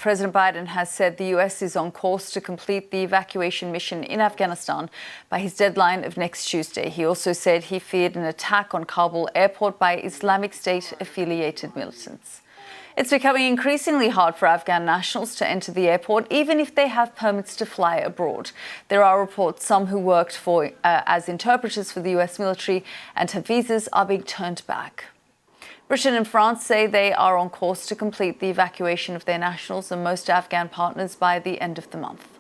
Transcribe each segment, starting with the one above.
President Biden has said the US is on course to complete the evacuation mission in Afghanistan by his deadline of next Tuesday. He also said he feared an attack on Kabul airport by Islamic State-affiliated militants. It's becoming increasingly hard for Afghan nationals to enter the airport, even if they have permits to fly abroad. There are reports some who worked as interpreters for the US military and have visas are being turned back. Britain and France say they are on course to complete the evacuation of their nationals and most Afghan partners by the end of the month.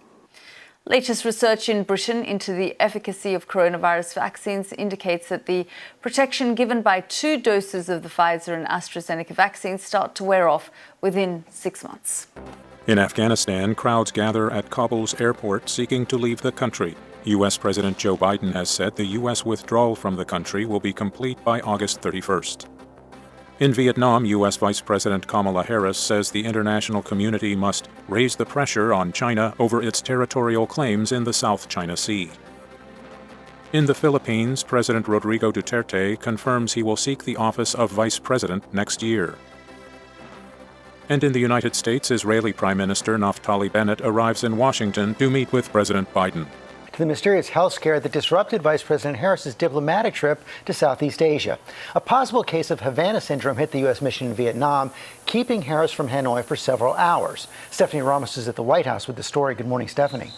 Latest research in Britain into the efficacy of coronavirus vaccines indicates that the protection given by 2 doses of the Pfizer and AstraZeneca vaccines start to wear off within 6 months. In Afghanistan, crowds gather at Kabul's airport seeking to leave the country. U.S. President Joe Biden has said the U.S. withdrawal from the country will be complete by August 31st. In Vietnam, U.S. Vice President Kamala Harris says the international community must raise the pressure on China over its territorial claims in the South China Sea. In the Philippines, President Rodrigo Duterte confirms he will seek the office of Vice President next year. And in the United States, Israeli Prime Minister Naftali Bennett arrives in Washington to meet with President Biden. To the mysterious health scare that disrupted Vice President Harris's diplomatic trip to Southeast Asia. A possible case of Havana syndrome hit the U.S. mission in Vietnam, keeping Harris from Hanoi for several hours. Stephanie Ramos is at the White House with the story. Good morning, Stephanie.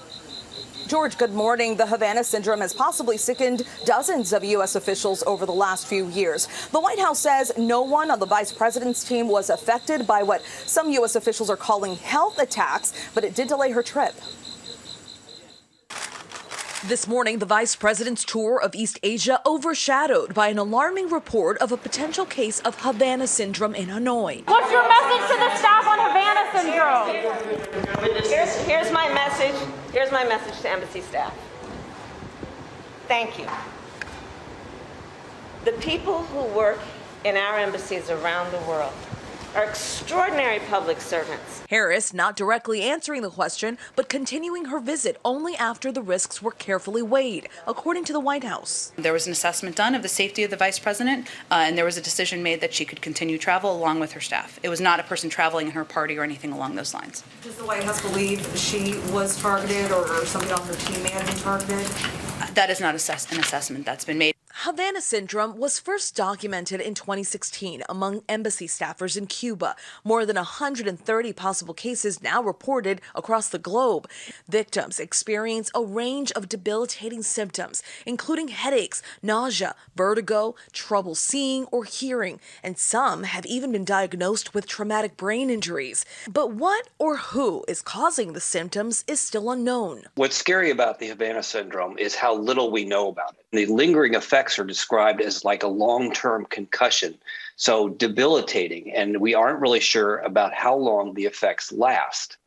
George, good morning. The Havana syndrome has possibly sickened dozens of U.S. officials over the last few years. The White House says no one on the vice president's team was affected by what some U.S. officials are calling health attacks, but it did delay her trip. This morning, the vice president's tour of East Asia overshadowed by an alarming report of a potential case of Havana syndrome in Hanoi. What's your message to the staff on Havana syndrome? Here's my message. Here's my message to embassy staff. Thank you. The people who work in our embassies around the world are extraordinary public servants. Harris not directly answering the question, but continuing her visit only after the risks were carefully weighed, according to the White House. There was an assessment done of the safety of the vice president, and there was a decision made that she could continue travel along with her staff. It was not a person traveling in her party or anything along those lines. Does the White House believe she was targeted or somebody on her team may have been targeted? That is not an assessment that's been made. Havana syndrome was first documented in 2016 among embassy staffers in Cuba. More than 130 possible cases now reported across the globe. Victims experience a range of debilitating symptoms, including headaches, nausea, vertigo, trouble seeing or hearing, and some have even been diagnosed with traumatic brain injuries. But what or who is causing the symptoms is still unknown. What's scary about the Havana syndrome is how little we know about it. The lingering effects are described as like a long-term concussion, so debilitating, and we aren't really sure about how long the effects last.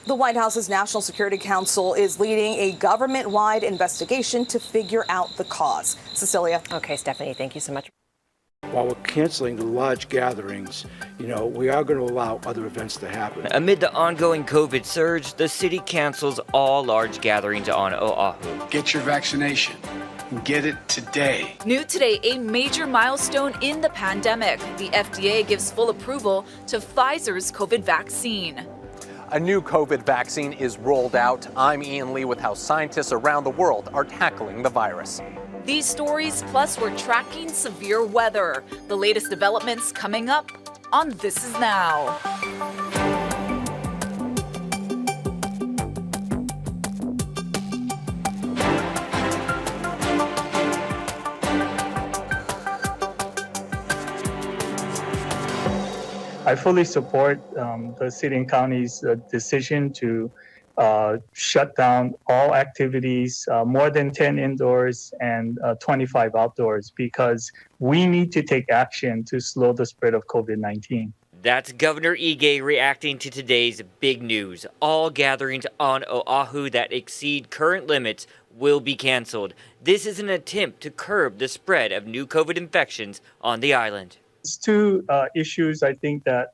The White House's National Security Council is leading a government-wide investigation to figure out the cause. Cecilia. Okay, Stephanie, thank you so much. While we're canceling the large gatherings, we are going to allow other events to happen. Amid the ongoing COVID surge, the city cancels all large gatherings on Oahu. Get your vaccination. Get it today. New today, a major milestone in the pandemic. The FDA gives full approval to Pfizer's COVID vaccine. A new COVID vaccine is rolled out. I'm Ian Lee with how scientists around the world are tackling the virus. These stories, plus we're tracking severe weather. The latest developments coming up on This Is Now. I fully support the city and county's decision to shut down all activities, more than 10 indoors and 25 outdoors, because we need to take action to slow the spread of COVID-19. That's Governor Ige reacting to today's big news. All gatherings on Oahu that exceed current limits will be canceled. This is an attempt to curb the spread of new COVID infections on the island. It's two issues, I think, that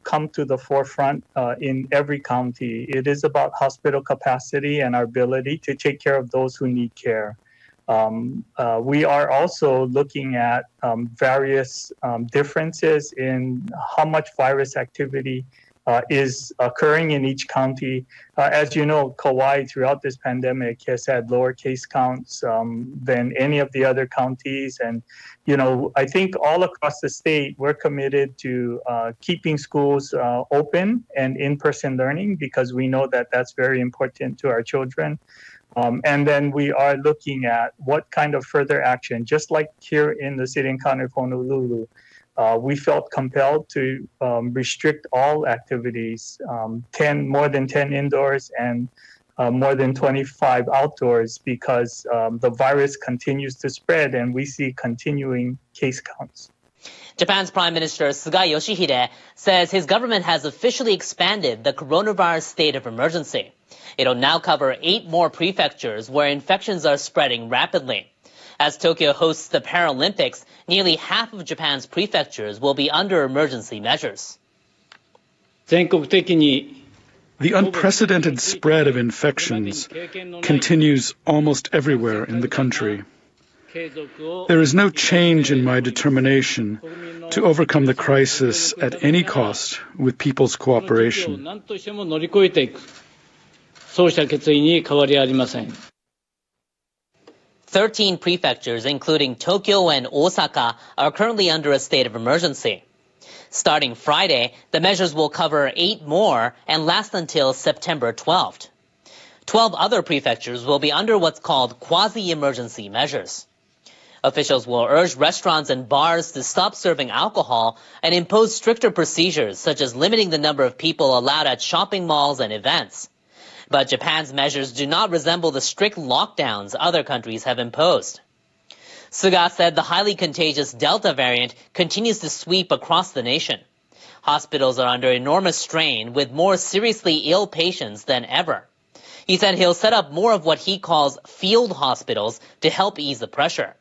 come to the forefront in every county. It is about hospital capacity and our ability to take care of those who need care. We are also looking at various differences in how much virus activity is occurring in each county. As you know, Kauai throughout this pandemic has had lower case counts than any of the other counties. And, I think all across the state, we're committed to keeping schools open and in-person learning because we know that that's very important to our children. And then we are looking at what kind of further action, just like here in the city and county of Honolulu, we felt compelled to restrict all activities, more than 10 indoors and more than 25 outdoors because the virus continues to spread and we see continuing case counts. Japan's Prime Minister Suga Yoshihide says his government has officially expanded the coronavirus state of emergency. It'll now cover 8 more prefectures where infections are spreading rapidly. As Tokyo hosts the Paralympics, nearly half of Japan's prefectures will be under emergency measures. The unprecedented spread of infections continues almost everywhere in the country. There is no change in my determination to overcome the crisis at any cost with people's cooperation. 13 prefectures, including Tokyo and Osaka, are currently under a state of emergency. Starting Friday, the measures will cover 8 more and last until September 12th. 12 other prefectures will be under what's called quasi-emergency measures. Officials will urge restaurants and bars to stop serving alcohol and impose stricter procedures, such as limiting the number of people allowed at shopping malls and events. But Japan's measures do not resemble the strict lockdowns other countries have imposed. Suga said the highly contagious Delta variant continues to sweep across the nation. Hospitals are under enormous strain with more seriously ill patients than ever. He said he'll set up more of what he calls field hospitals to help ease the pressure.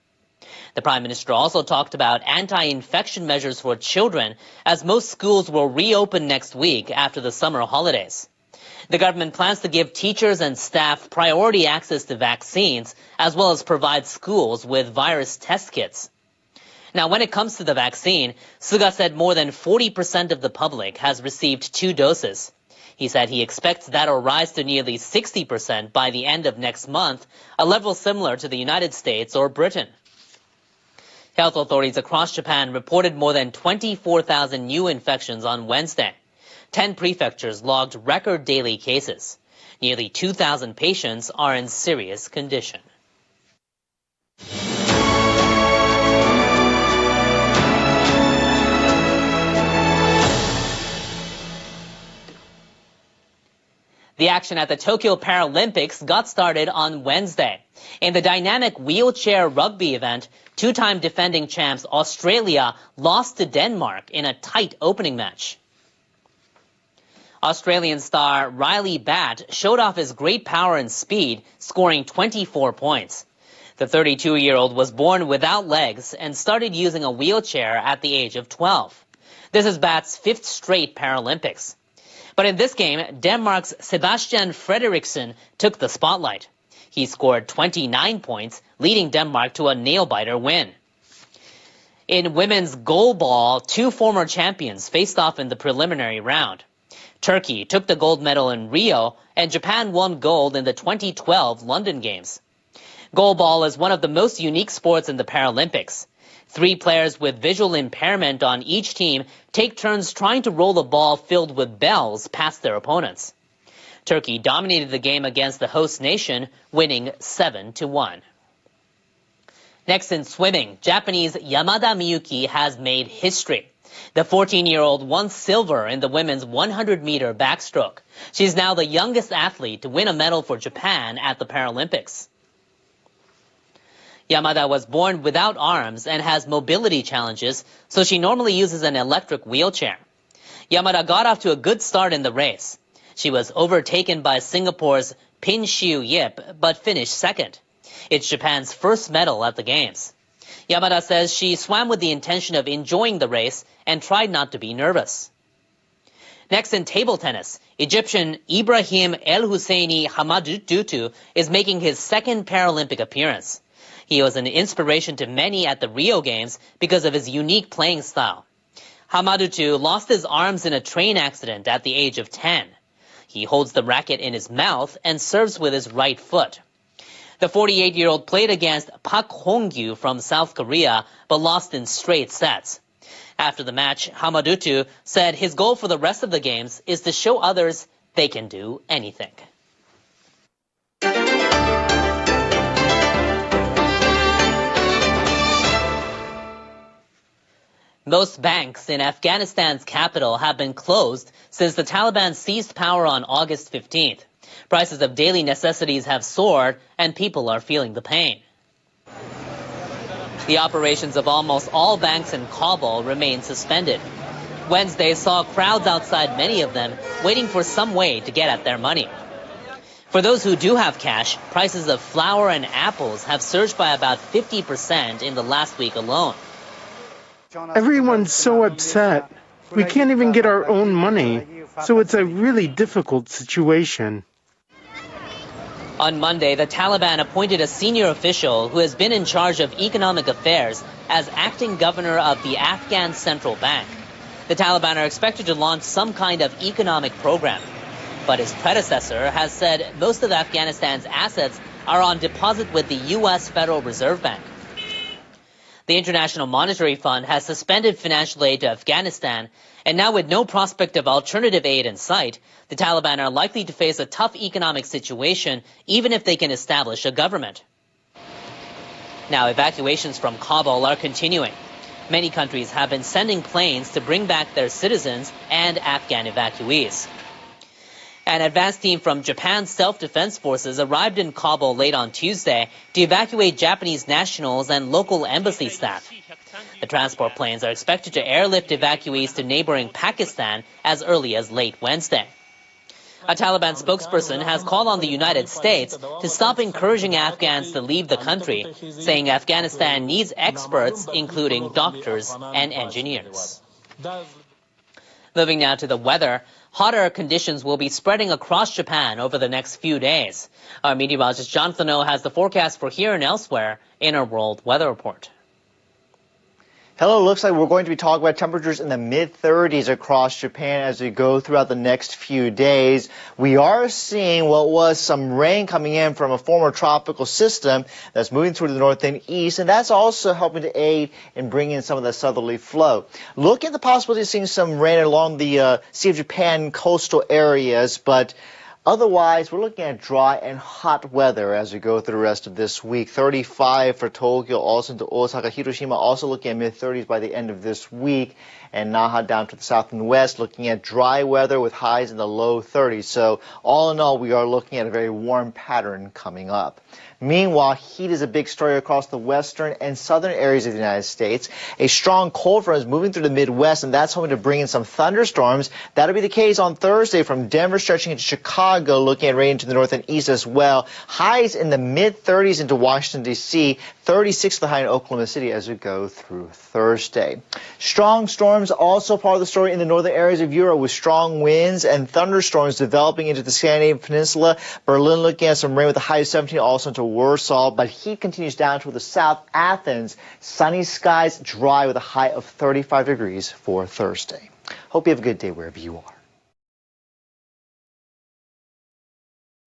The Prime Minister also talked about anti-infection measures for children as most schools will reopen next week after the summer holidays. The government plans to give teachers and staff priority access to vaccines, as well as provide schools with virus test kits. Now, when it comes to the vaccine, Suga said more than 40% of the public has received 2 doses. He said he expects that'll rise to nearly 60% by the end of next month, a level similar to the United States or Britain. Health authorities across Japan reported more than 24,000 new infections on Wednesday. 10 prefectures logged record daily cases. Nearly 2,000 patients are in serious condition. The action at the Tokyo Paralympics got started on Wednesday. In the dynamic wheelchair rugby event, 2-time defending champs Australia lost to Denmark in a tight opening match. Australian star Riley Batt showed off his great power and speed, scoring 24 points. The 32-year-old was born without legs and started using a wheelchair at the age of 12. This is Batt's 5th straight Paralympics. But in this game, Denmark's Sebastian Frederiksen took the spotlight. He scored 29 points, leading Denmark to a nail-biter win. In women's goalball, 2 former champions faced off in the preliminary round. Turkey took the gold medal in Rio, and Japan won gold in the 2012 London Games. Goalball is one of the most unique sports in the Paralympics. 3 players with visual impairment on each team take turns trying to roll a ball filled with bells past their opponents. Turkey dominated the game against the host nation, winning 7-1. Next in swimming, Japanese Yamada Miyuki has made history. The 14-year-old won silver in the women's 100-meter backstroke. She's now the youngest athlete to win a medal for Japan at the Paralympics. Yamada was born without arms and has mobility challenges, so she normally uses an electric wheelchair. Yamada got off to a good start in the race. She was overtaken by Singapore's Pin Shiu Yip, but finished second. It's Japan's first medal at the Games. Yamada says she swam with the intention of enjoying the race and tried not to be nervous. Next in table tennis, Egyptian Ibrahim El Husseini Hamadututu is making his 2nd Paralympic appearance. He was an inspiration to many at the Rio Games because of his unique playing style. Hamadutu lost his arms in a train accident at the age of 10. He holds the racket in his mouth and serves with his right foot. The 48-year-old played against Park Hong-gyu from South Korea, but lost in straight sets. After the match, Hamadutu said his goal for the rest of the games is to show others they can do anything. Most banks in Afghanistan's capital have been closed since the Taliban seized power on August 15th. Prices of daily necessities have soared, and people are feeling the pain. The operations of almost all banks in Kabul remain suspended. Wednesday saw crowds outside many of them waiting for some way to get at their money. For those who do have cash, prices of flour and apples have surged by about 50% in the last week alone. Everyone's so upset. We can't even get our own money, so it's a really difficult situation. On Monday, the Taliban appointed a senior official who has been in charge of economic affairs as acting governor of the Afghan Central Bank. The Taliban are expected to launch some kind of economic program. But his predecessor has said most of Afghanistan's assets are on deposit with the U.S. Federal Reserve Bank. The International Monetary Fund has suspended financial aid to Afghanistan, and now with no prospect of alternative aid in sight, the Taliban are likely to face a tough economic situation even if they can establish a government. Now, evacuations from Kabul are continuing. Many countries have been sending planes to bring back their citizens and Afghan evacuees. An advance team from Japan's self-defense forces arrived in Kabul late on Tuesday to evacuate Japanese nationals and local embassy staff. The transport planes are expected to airlift evacuees to neighboring Pakistan as early as late Wednesday. A Taliban spokesperson has called on the United States to stop encouraging Afghans to leave the country, saying Afghanistan needs experts, including doctors and engineers. Moving now to the weather. Hotter conditions will be spreading across Japan over the next few days. Our meteorologist Jonathan O has the forecast for here and elsewhere in our World Weather Report. Hello, looks like we're going to be talking about temperatures in the mid-30s across Japan as we go throughout the next few days. We are seeing what was some rain coming in from a former tropical system that's moving through the north and east, and that's also helping to aid in bringing in some of the southerly flow. Look at the possibility of seeing some rain along the Sea of Japan coastal areas, but otherwise, we're looking at dry and hot weather as we go through the rest of this week. 35 for Tokyo, also into Osaka. Hiroshima also looking at mid-30s by the end of this week. And Naha down to the south and west, looking at dry weather with highs in the low 30s. So all in all, we are looking at a very warm pattern coming up. Meanwhile, heat is a big story across the western and southern areas of the United States. A strong cold front is moving through the Midwest, and that's hoping to bring in some thunderstorms. That'll be the case on Thursday from Denver stretching into Chicago, looking at rain into the north and east as well. Highs in the mid-30s into Washington, D.C., 36 for the high in Oklahoma City as we go through Thursday. Strong storms also part of the story in the northern areas of Europe with strong winds and thunderstorms developing into the Scandinavian peninsula. Berlin looking at some rain with a high of 17, also into Warsaw, but heat continues down toward the south. Athens, sunny skies, dry with a high of 35 degrees for Thursday. Hope you have a good day wherever you are.